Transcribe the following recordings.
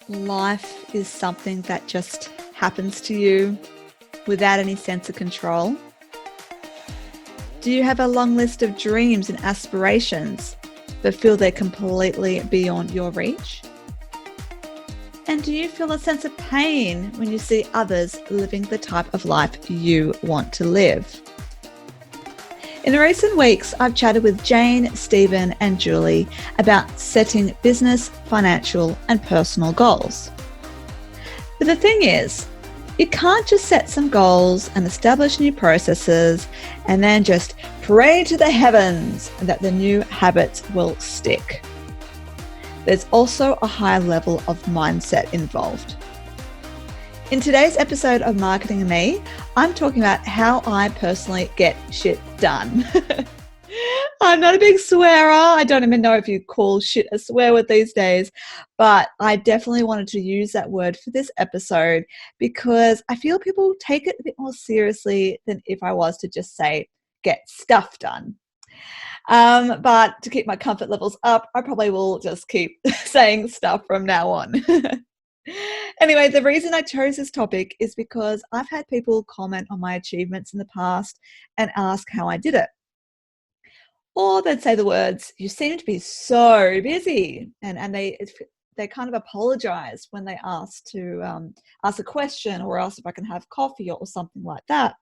life is something that just happens to you without any sense of control? Do you have a long list of dreams and aspirations but feel they're completely beyond your reach? And do you feel a sense of pain when you see others living the type of life you want to live? In recent weeks, I've chatted with Jane, Stephen, and Julie about setting business, financial, and personal goals. But the thing is, you can't just set some goals and establish new processes and then just pray to the heavens that the new habits will stick. There's also a high level of mindset involved. In today's episode of Marketing and Me, I'm talking about how I personally get shit done. I'm not a big swearer. I don't even know if you call shit a swear word these days, but I definitely wanted to use that word for this episode because I feel people take it a bit more seriously than if I was to just say, get stuff done. But to keep my comfort levels up, I probably will just keep saying stuff from now on. Anyway, the reason I chose this topic is because I've had people comment on my achievements in the past and ask how I did it. Or they'd say the words, "You seem to be so busy," and they kind of apologize when they ask to ask a question or ask if I can have coffee or something like that.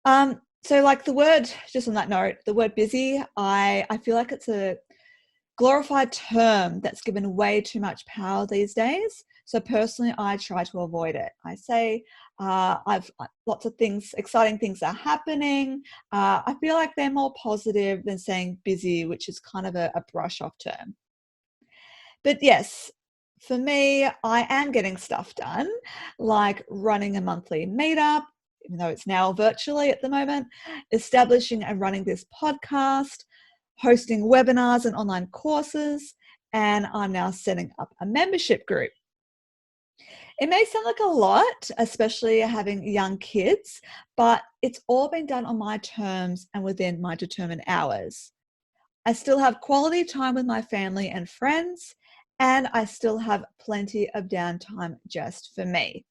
So like the word, just on that note, the word busy, I feel like it's a glorified term that's given way too much power these days. So personally, I try to avoid it. I say I've lots of things, exciting things are happening. I feel like they're more positive than saying busy, which is kind of a brush off term. But yes, for me, I am getting stuff done, like running a monthly meetup, even though it's now virtually at the moment, establishing and running this podcast, hosting webinars and online courses, and I'm now setting up a membership group. It may sound like a lot, especially having young kids, but it's all been done on my terms and within my determined hours. I still have quality time with my family and friends, and I still have plenty of downtime just for me.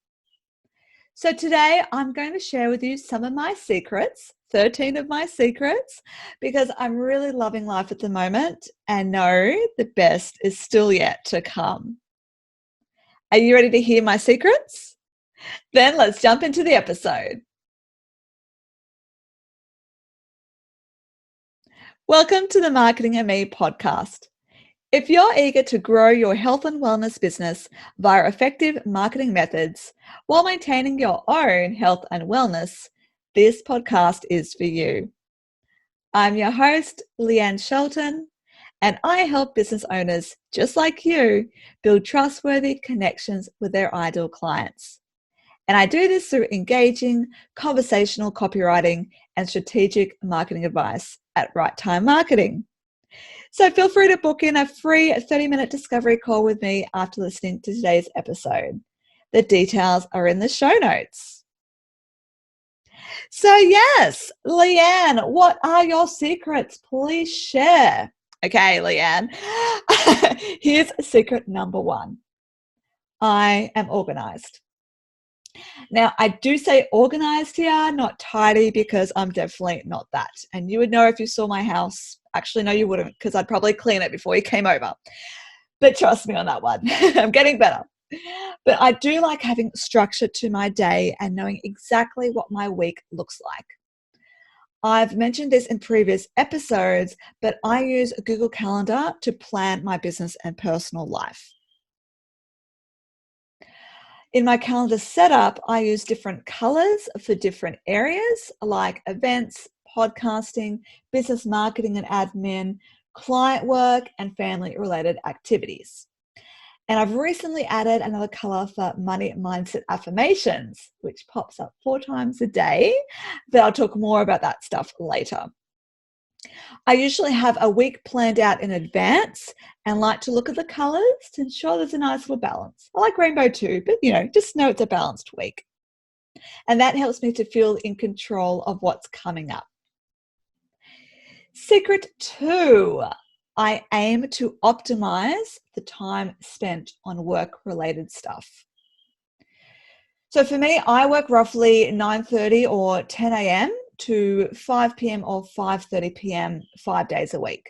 So today I'm going to share with you some of my secrets, 13 of my secrets, because I'm really loving life at the moment and know the best is still yet to come. Are you ready to hear my secrets? Then let's jump into the episode. Welcome to the Marketing and Me podcast. If you're eager to grow your health and wellness business via effective marketing methods while maintaining your own health and wellness, this podcast is for you. I'm your host, Leanne Shelton, and I help business owners just like you build trustworthy connections with their ideal clients. And I do this through engaging conversational copywriting and strategic marketing advice at Right Time Marketing. So feel free to book in a free 30-minute discovery call with me after listening to today's episode. The details are in the show notes. So yes, Leanne, what are your secrets? Please share. Okay, Leanne, here's secret number one. I am organized. Now, I do say organized here, not tidy, because I'm definitely not that. And you would know if you saw my house. Actually, no, you wouldn't, because I'd probably clean it before you came over. But trust me on that one. I'm getting better. But I do like having structure to my day and knowing exactly what my week looks like. I've mentioned this in previous episodes, but I use Google Calendar to plan my business and personal life. In my calendar setup, I use different colors for different areas like events, podcasting, business marketing and admin, client work, and family-related activities. And I've recently added another color for money mindset affirmations, which pops up 4 times a day, but I'll talk more about that stuff later. I usually have a week planned out in advance and like to look at the colors to ensure there's a nice little balance. I like rainbow too, but just know it's a balanced week. And that helps me to feel in control of what's coming up. Secret 2, I aim to optimize the time spent on work-related stuff. So for me, I work roughly 9:30 or 10 a.m. to 5 p.m. or 5:30 p.m. 5 days a week.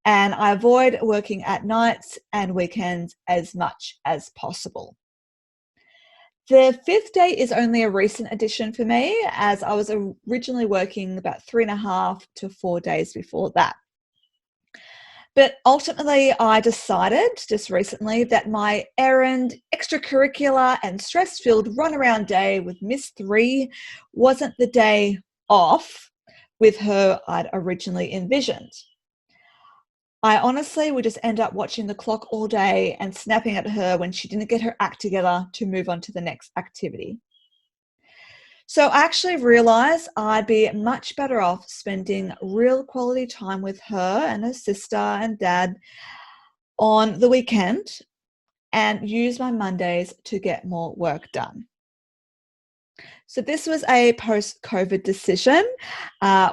And I avoid working at nights and weekends as much as possible. The fifth day is only a recent addition for me, as I was originally working about 3.5 to 4 days before that. But ultimately, I decided just recently that my errand, extracurricular, and stress-filled runaround day with Miss 3 wasn't the day off with her I'd originally envisioned. I honestly would just end up watching the clock all day and snapping at her when she didn't get her act together to move on to the next activity. So I actually realized I'd be much better off spending real quality time with her and her sister and dad on the weekend and use my Mondays to get more work done. So this was a post-COVID decision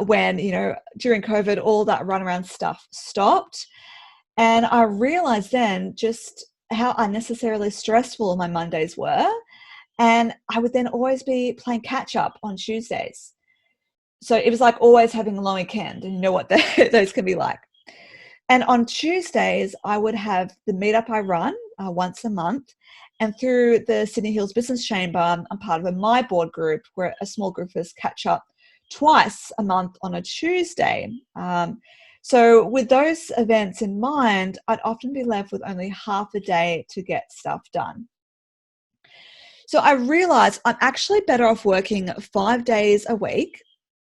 when, during COVID, all that runaround stuff stopped. And I realized then just how unnecessarily stressful my Mondays were. And I would then always be playing catch up on Tuesdays. So it was like always having a long weekend, and you know what those can be like. And on Tuesdays, I would have the meetup I run once a month. And through the Sydney Hills Business Chamber, I'm part of a My Board group where a small group of us catch up twice a month on a Tuesday. So with those events in mind, I'd often be left with only half a day to get stuff done. So I realized I'm actually better off working 5 days a week,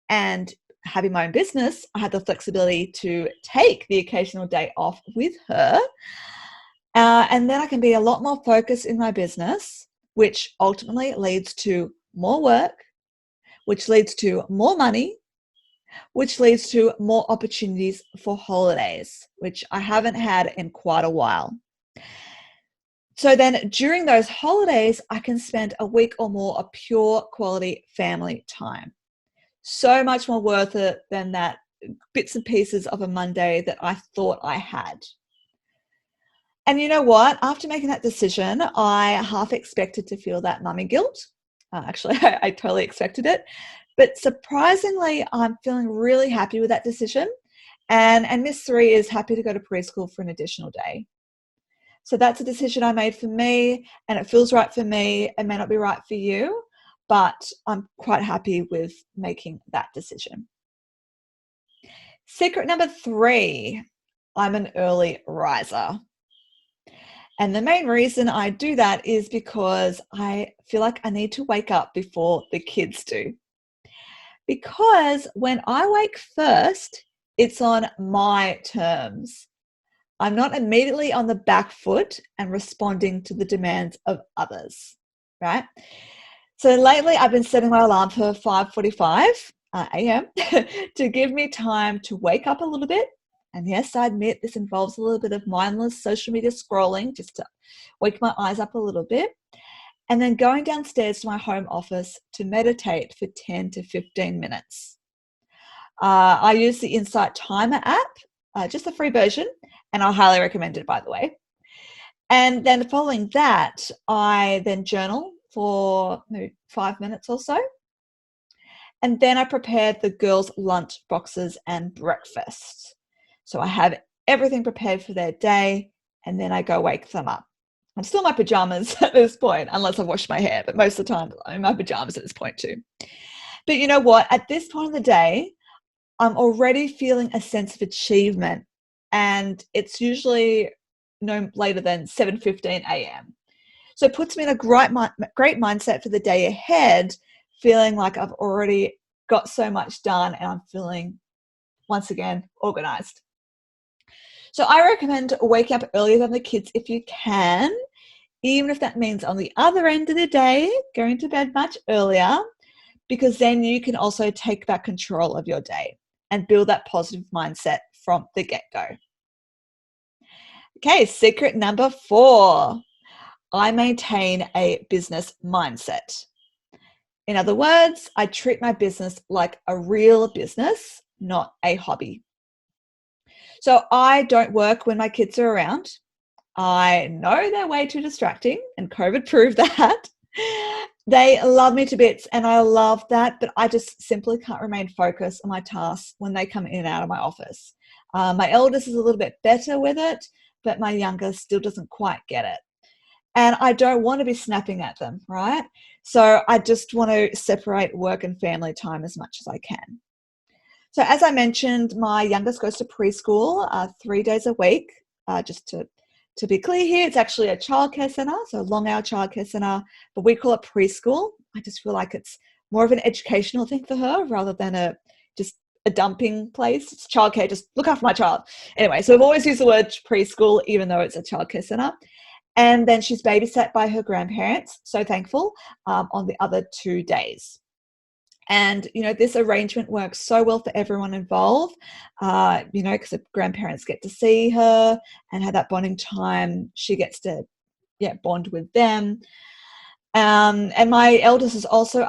and having my own business, I had the flexibility to take the occasional day off with her. And then I can be a lot more focused in my business, which ultimately leads to more work, which leads to more money, which leads to more opportunities for holidays, which I haven't had in quite a while. So then during those holidays, I can spend a week or more of pure quality family time. So much more worth it than that bits and pieces of a Monday that I thought I had. And you know what? After making that decision, I half expected to feel that mummy guilt. Actually, I totally expected it. But surprisingly, I'm feeling really happy with that decision. And Miss 3 is happy to go to preschool for an additional day. So that's a decision I made for me, and it feels right for me. It may not be right for you, but I'm quite happy with making that decision. Secret number 3, I'm an early riser. And the main reason I do that is because I feel like I need to wake up before the kids do. Because when I wake first, it's on my terms. I'm not immediately on the back foot and responding to the demands of others, right? So lately I've been setting my alarm for 5:45 a.m. to give me time to wake up a little bit. And yes, I admit this involves a little bit of mindless social media scrolling just to wake my eyes up a little bit. And then going downstairs to my home office to meditate for 10 to 15 minutes. I use the Insight Timer app, just the free version, and I highly recommend it, by the way. And then following that, I then journal for maybe 5 minutes or so. And then I prepared the girls' lunch boxes and breakfast. So I have everything prepared for their day, and then I go wake them up. I'm still in my pajamas at this point, unless I've washed my hair, but most of the time I'm in my pajamas at this point too. But you know what? At this point of the day, I'm already feeling a sense of achievement, and it's usually no later than 7:15 a.m. So it puts me in a great mindset for the day ahead, feeling like I've already got so much done and I'm feeling, once again, organized. So I recommend waking up earlier than the kids if you can, even if that means on the other end of the day, going to bed much earlier, because then you can also take back control of your day and build that positive mindset from the get-go. Okay, secret number 4, I maintain a business mindset. In other words, I treat my business like a real business, not a hobby. So I don't work when my kids are around. I know they're way too distracting, and COVID proved that. They love me to bits, and I love that, but I just simply can't remain focused on my tasks when they come in and out of my office. My eldest is a little bit better with it, but my youngest still doesn't quite get it. And I don't want to be snapping at them, right? So I just want to separate work and family time as much as I can. So as I mentioned, my youngest goes to preschool 3 days a week. Just to be clear here, it's actually a childcare centre, so a long-hour childcare centre, but we call it preschool. I just feel like it's more of an educational thing for her rather than just a dumping place. It's childcare, just look after my child. Anyway, so I've always used the word preschool, even though it's a childcare centre. And then she's babysat by her grandparents, so thankful, on the other 2 days. And, this arrangement works so well for everyone involved, because the grandparents get to see her and have that bonding time. She gets to, bond with them. And my eldest is also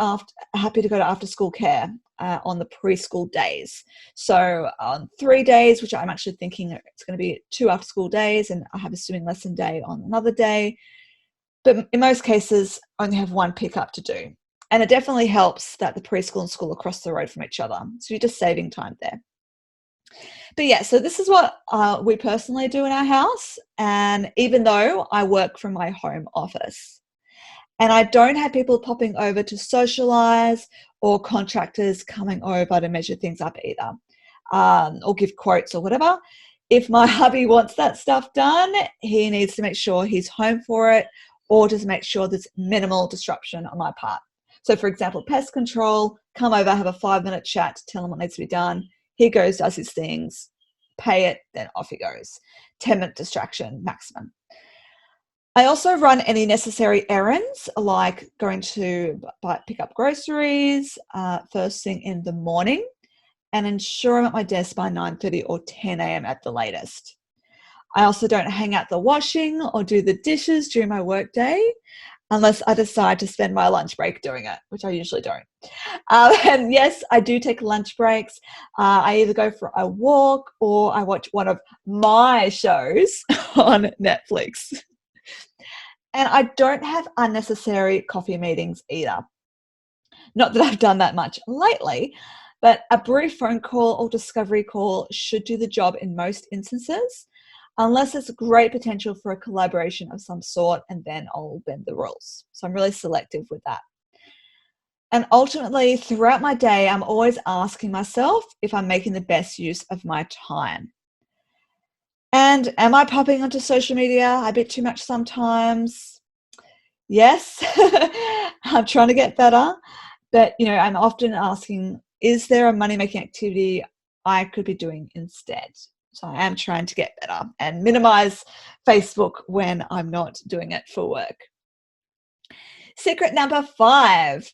happy to go to after school care on the preschool days. So on 3 days, which I'm actually thinking it's going to be 2 after school days, and I have a swimming lesson day on another day. But in most cases, I only have one pickup to do. And it definitely helps that the preschool and school are across the road from each other. So you're just saving time there. But so this is what we personally do in our house. And even though I work from my home office, and I don't have people popping over to socialize or contractors coming over to measure things up either, or give quotes or whatever. If my hubby wants that stuff done, he needs to make sure he's home for it, or just make sure there's minimal disruption on my part. So for example, pest control, come over, have a 5-minute chat, tell him what needs to be done. He goes, does his things, pay it, then off he goes. 10-minute distraction maximum. I also run any necessary errands, like going to pick up groceries first thing in the morning, and ensure I'm at my desk by 9:30 or 10 a.m. at the latest. I also don't hang out the washing or do the dishes during my workday unless I decide to spend my lunch break doing it, which I usually don't. And yes, I do take lunch breaks. I either go for a walk or I watch one of my shows on Netflix. And I don't have unnecessary coffee meetings either. Not that I've done that much lately, but a brief phone call or discovery call should do the job in most instances, unless there's great potential for a collaboration of some sort, and then I'll bend the rules. So I'm really selective with that. And ultimately, throughout my day, I'm always asking myself if I'm making the best use of my time. And am I popping onto social media a bit too much sometimes? Yes, I'm trying to get better. But, I'm often asking, is there a money-making activity I could be doing instead? So I am trying to get better and minimize Facebook when I'm not doing it for work. Secret number 5,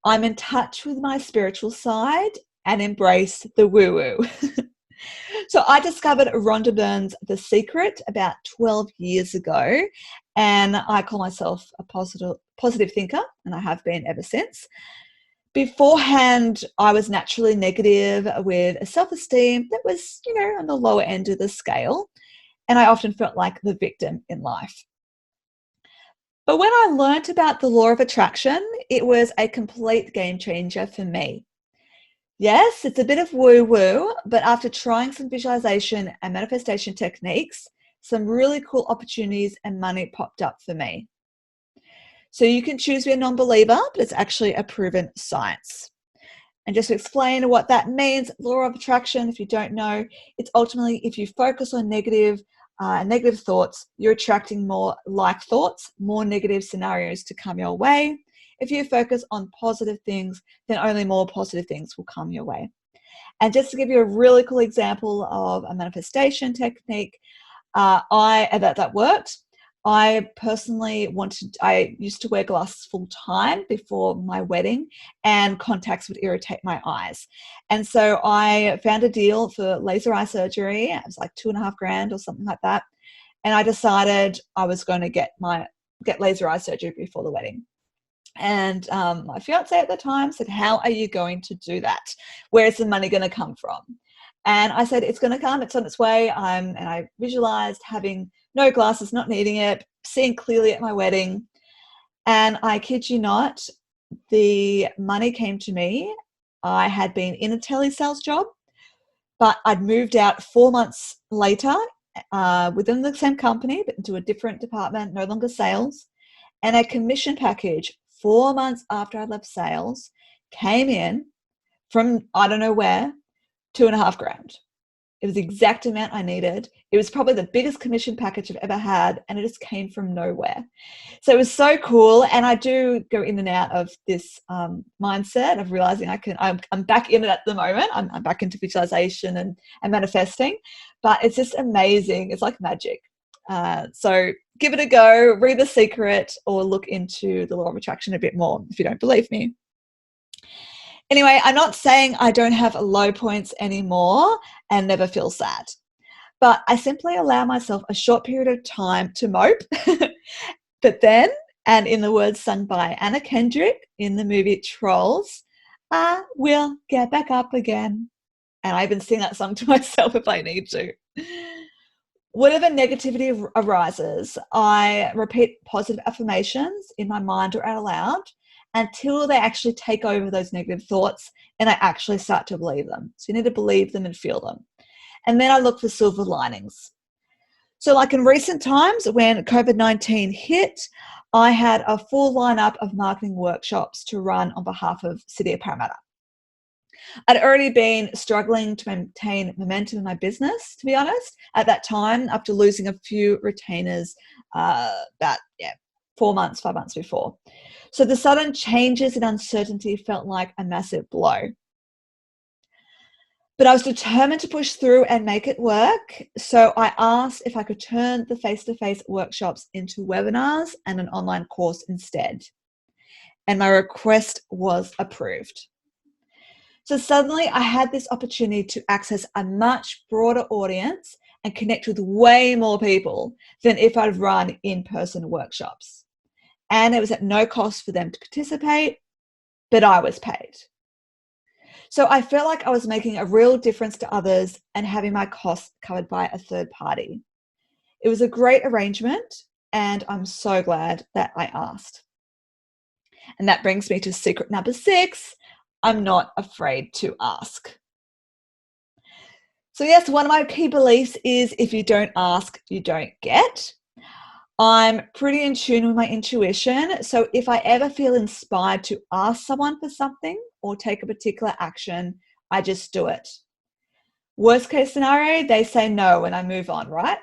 I'm in touch with my spiritual side and embrace the woo-woo. So I discovered Rhonda Byrne's The Secret about 12 years ago, and I call myself a positive thinker, and I have been ever since. Beforehand, I was naturally negative with a self-esteem that was, on the lower end of the scale, and I often felt like the victim in life. But when I learned about the law of attraction, it was a complete game changer for me. Yes, it's a bit of woo-woo, but after trying some visualization and manifestation techniques, some really cool opportunities and money popped up for me. So you can choose to be a non-believer, but it's actually a proven science. And just to explain what that means, law of attraction, if you don't know, it's ultimately if you focus on negative thoughts, you're attracting more like thoughts, more negative scenarios to come your way. If you focus on positive things, then only more positive things will come your way. And just to give you a really cool example of a manifestation technique that worked, I used to wear glasses full time before my wedding, and contacts would irritate my eyes. And so I found a deal for laser eye surgery. It was like $2,500 or something like that. And I decided I was going to get laser eye surgery before the wedding. And my fiance at the time said, how are you going to do that? Where is the money going to come from? And I said, it's going to come. It's on its way. And I visualized having no glasses, not needing it, seeing clearly at my wedding. And I kid you not, the money came to me. I had been in a telesales job, but I'd moved out 4 months later within the same company, but into a different department, no longer sales. And a commission package 4 months after I left sales came in from I don't know where, 2,500. It was the exact amount I needed. It was probably the biggest commission package I've ever had, and it just came from nowhere. So it was so cool. And I do go in and out of this mindset of realizing I'm back in it at the moment. I'm back into visualization and manifesting, but it's just amazing. It's like magic. So give it a go, read The Secret, or look into the law of attraction a bit more if you don't believe me. Anyway, I'm not saying I don't have low points anymore and never feel sad, but I simply allow myself a short period of time to mope. But then, and in the words sung by Anna Kendrick in the movie Trolls, I will get back up again. And I even sing that song to myself if I need to. Whatever negativity arises, I repeat positive affirmations in my mind or out loud until they actually take over those negative thoughts and I actually start to believe them. So you need to believe them and feel them. And then I look for silver linings. So like in recent times when COVID-19 hit, I had a full lineup of marketing workshops to run on behalf of City of Parramatta. I'd already been struggling to maintain momentum in my business, to be honest, at that time, after losing a few retainers about 5 months before. So the sudden changes and uncertainty felt like a massive blow. But I was determined to push through and make it work. So I asked if I could turn the face-to-face workshops into webinars and an online course instead. And my request was approved. So suddenly I had this opportunity to access a much broader audience and connect with way more people than if I'd run in-person workshops. And it was at no cost for them to participate, but I was paid. So I felt like I was making a real difference to others and having my costs covered by a third party. It was a great arrangement, and I'm so glad that I asked. And that brings me to secret number 6. I'm not afraid to ask. So yes, one of my key beliefs is if you don't ask, you don't get. I'm pretty in tune with my intuition. So if I ever feel inspired to ask someone for something or take a particular action, I just do it. Worst case scenario, they say no and I move on, right?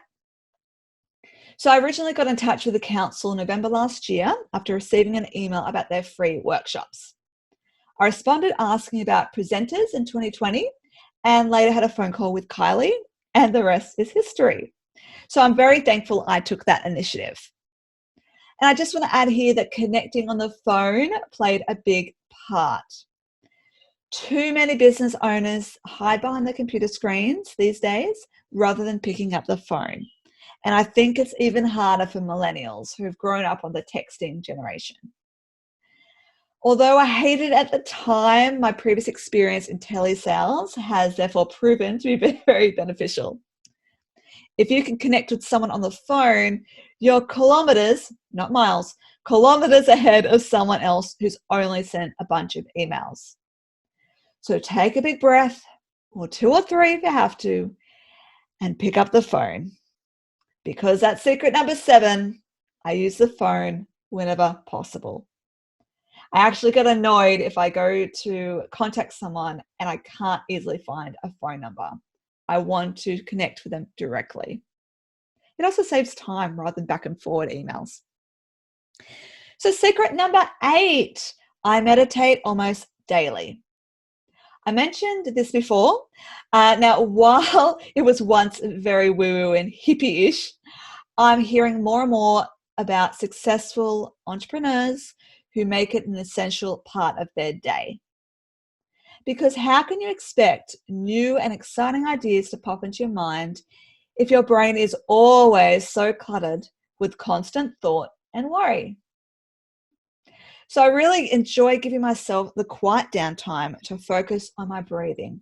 So I originally got in touch with the council in November last year after receiving an email about their free workshops. I responded asking about presenters in 2020 and later had a phone call with Kylie, and the rest is history. So I'm very thankful I took that initiative. And I just want to add here that connecting on the phone played a big part. Too many business owners hide behind their computer screens these days rather than picking up the phone. And I think it's even harder for millennials who have grown up on the texting generation. Although I hated it at the time, my previous experience in telesales has therefore proven to be very beneficial. If you can connect with someone on the phone, you're kilometers, not miles, kilometers ahead of someone else who's only sent a bunch of emails. So take a big breath, or 2 or 3 if you have to, and pick up the phone. Because that's secret number 7, I use the phone whenever possible. I actually get annoyed if I go to contact someone and I can't easily find a phone number. I want to connect with them directly. It also saves time rather than back and forward emails. So secret number 8, I meditate almost daily. I mentioned this before. Now, while it was once very woo-woo and hippie-ish, I'm hearing more and more about successful entrepreneurs who make it an essential part of their day. Because how can you expect new and exciting ideas to pop into your mind if your brain is always so cluttered with constant thought and worry? So I really enjoy giving myself the quiet downtime to focus on my breathing.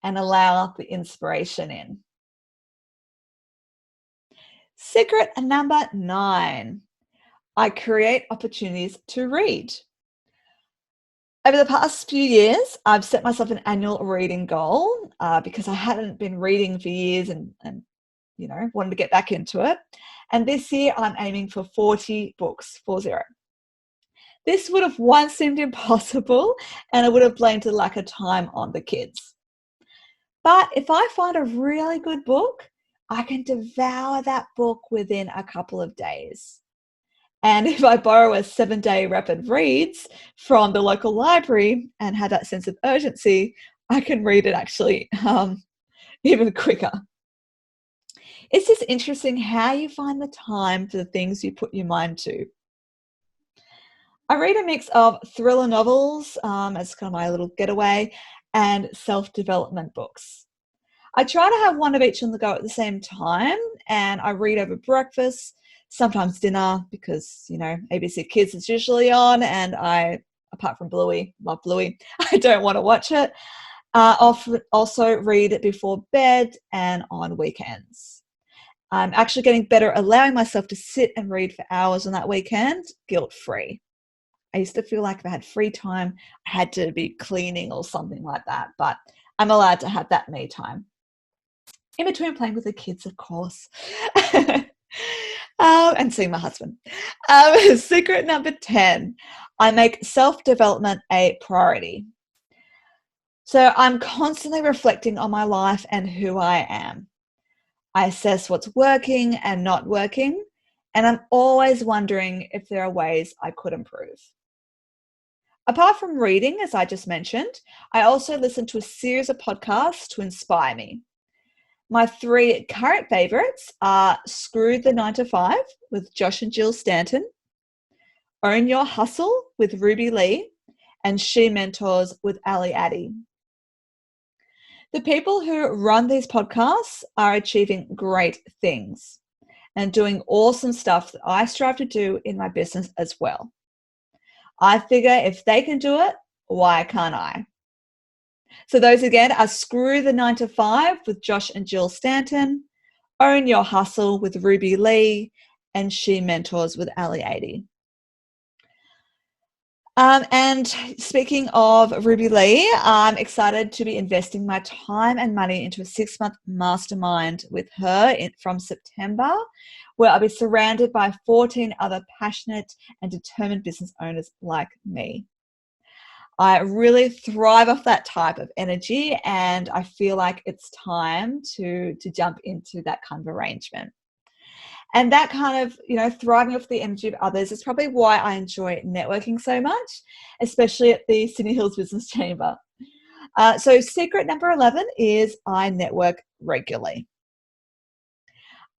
and allow the inspiration in. Secret number 9, I create opportunities to read. Over the past few years, I've set myself an annual reading goal because I hadn't been reading for years and wanted to get back into it. And this year, I'm aiming for 40 books, 40. This would have once seemed impossible, and I would have blamed the lack of time on the kids. But if I find a really good book, I can devour that book within a couple of days. And if I borrow a 7-day rapid reads from the local library and have that sense of urgency, I can read it actually even quicker. It's just interesting how you find the time for the things you put your mind to. I read a mix of thriller novels as kind of my little getaway and self-development books. I try to have one of each on the go at the same time, and I read over breakfast, sometimes dinner, because, ABC Kids is usually on, and I, apart from Bluey, love Bluey, I don't want to watch it. Often also read it before bed and on weekends. I'm actually getting better at allowing myself to sit and read for hours on that weekend, guilt-free. I used to feel like if I had free time, I had to be cleaning or something like that, but I'm allowed to have that me time. In between playing with the kids, of course, and seeing my husband. Secret number 10, I make self-development a priority. So I'm constantly reflecting on my life and who I am. I assess what's working and not working, and I'm always wondering if there are ways I could improve. Apart from reading, as I just mentioned, I also listen to a series of podcasts to inspire me. My 3 current favorites are Screw the 9 to 5 with Josh and Jill Stanton, Own Your Hustle with Ruby Lee, and She Mentors with Ali Addy. The people who run these podcasts are achieving great things and doing awesome stuff that I strive to do in my business as well. I figure if they can do it, why can't I? So those again are Screw the 9 to 5 with Josh and Jill Stanton, Own Your Hustle with Ruby Lee, and She Mentors with Ali Addy. And speaking of Ruby Lee, I'm excited to be investing my time and money into a 6-month mastermind with her from September, where I'll be surrounded by 14 other passionate and determined business owners like me. I really thrive off that type of energy, and I feel like it's time to jump into that kind of arrangement. And that kind of, thriving off the energy of others is probably why I enjoy networking so much, especially at the Sydney Hills Business Chamber. So secret number 11 is I network regularly.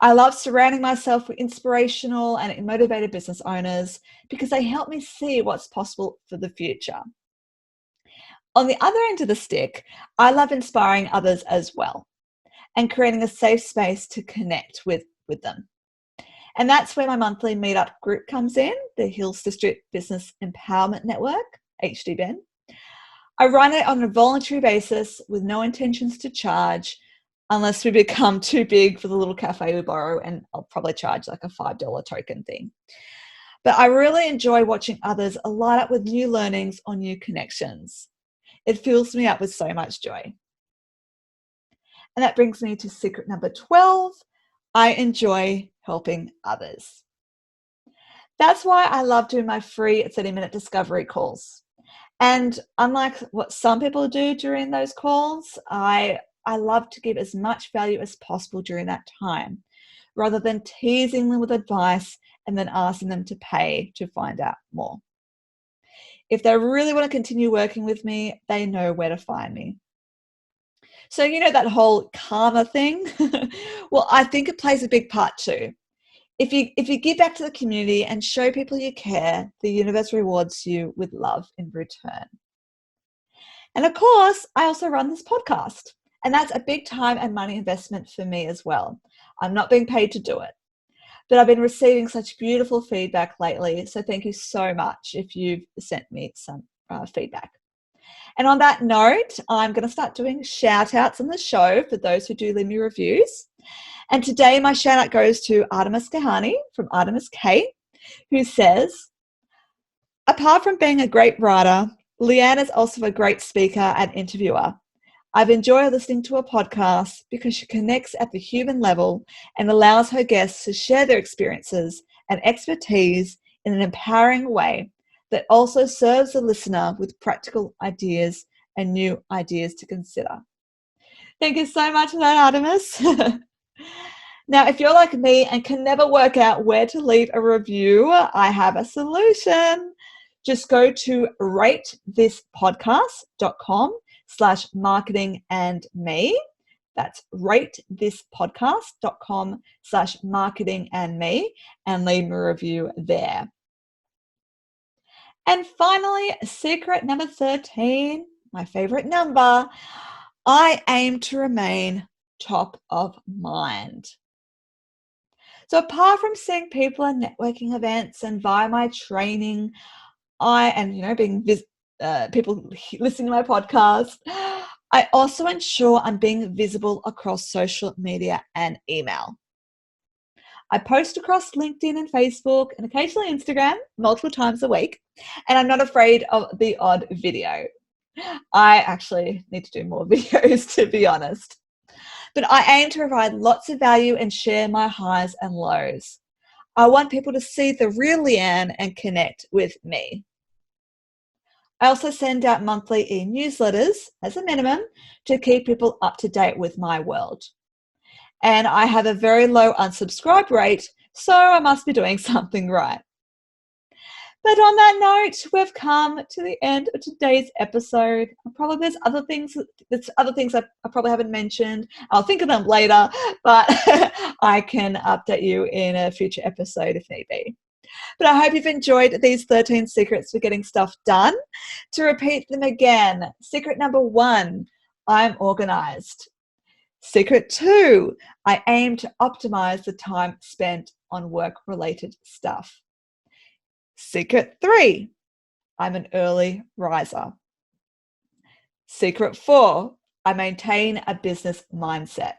I love surrounding myself with inspirational and motivated business owners because they help me see what's possible for the future. On the other end of the stick, I love inspiring others as well and creating a safe space to connect with them. And that's where my monthly meetup group comes in, the Hills District Business Empowerment Network, HDBN. I run it on a voluntary basis with no intentions to charge unless we become too big for the little cafe we borrow, and I'll probably charge like a $5 token thing. But I really enjoy watching others light up with new learnings or new connections. It fills me up with so much joy. And that brings me to secret number 12. I enjoy helping others. That's why I love doing my free 30-minute discovery calls. And unlike what some people do during those calls, I love to give as much value as possible during that time, rather than teasing them with advice and then asking them to pay to find out more. If they really want to continue working with me, they know where to find me. So, that whole karma thing, well, I think it plays a big part too. If you give back to the community and show people you care, the universe rewards you with love in return. And of course, I also run this podcast, and that's a big time and money investment for me as well. I'm not being paid to do it, but I've been receiving such beautiful feedback lately. So thank you so much if you've sent me some feedback. And on that note, I'm going to start doing shout outs on the show for those who do leave me reviews. And today my shout out goes to Artemis Kahani from Artemis K, who says, apart from being a great writer, Leanne is also a great speaker and interviewer. I've enjoyed listening to her podcast because she connects at the human level and allows her guests to share their experiences and expertise in an empowering way that also serves the listener with practical ideas and new ideas to consider. Thank you so much for that, Artemis. Now, if you're like me and can never work out where to leave a review, I have a solution. Just go to ratethispodcast.com/marketingandme. That's ratethispodcast.com/marketingandme and leave me a review there. And finally, secret number 13, my favorite number. I aim to remain top of mind. So apart from seeing people at networking events and via my training, people listening to my podcast, I also ensure I'm being visible across social media and email. I post across LinkedIn and Facebook and occasionally Instagram multiple times a week, and I'm not afraid of the odd video. I actually need to do more videos, to be honest. But I aim to provide lots of value and share my highs and lows. I want people to see the real Leanne and connect with me. I also send out monthly e-newsletters as a minimum to keep people up to date with my world. And I have a very low unsubscribe rate, so I must be doing something right. But on that note, we've come to the end of today's episode. Probably there's other things I probably haven't mentioned. I'll think of them later, but I can update you in a future episode if need be. But I hope you've enjoyed these 13 secrets for getting stuff done. To repeat them again, secret number 1, I'm organized. Secret 2, I aim to optimize the time spent on work-related stuff. Secret 3, I'm an early riser. Secret 4, I maintain a business mindset.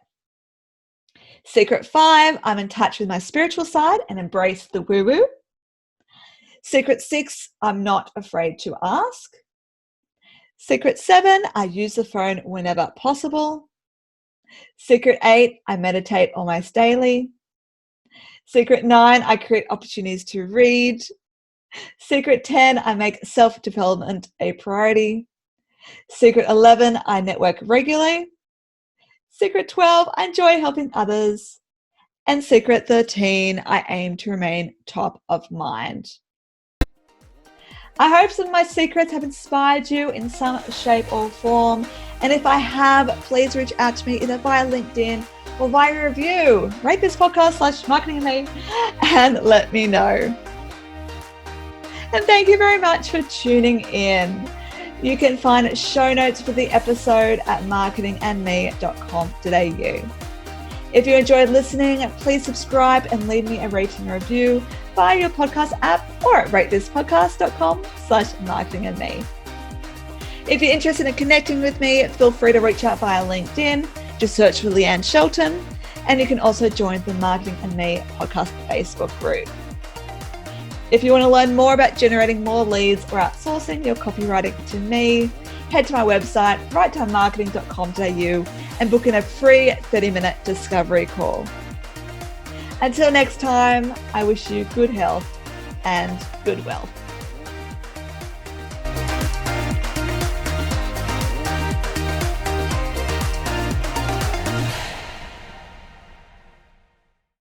Secret 5, I'm in touch with my spiritual side and embrace the woo-woo. Secret 6, I'm not afraid to ask. Secret 7, I use the phone whenever possible. Secret 8, I meditate almost daily. Secret 9, I create opportunities to read. Secret 10, I make self-development a priority. Secret 11, I network regularly. Secret 12, I enjoy helping others. And secret 13, I aim to remain top of mind. I hope some of my secrets have inspired you in some shape or form. And if I have, please reach out to me either via LinkedIn or via review. Rate this podcast /marketingandme and let me know. And thank you very much for tuning in. You can find show notes for the episode at marketingandme.com.au. If you enjoyed listening, please subscribe and leave me a rating or review via your podcast app or at ratethispodcast.com/marketingandme. If you're interested in connecting with me, feel free to reach out via LinkedIn. Just search for Leanne Shelton, and you can also join the Marketing and Me podcast Facebook group. If you want to learn more about generating more leads or outsourcing your copywriting to me, head to my website, writetimemarketing.com.au, and book in a free 30-minute discovery call. Until next time, I wish you good health and good wealth.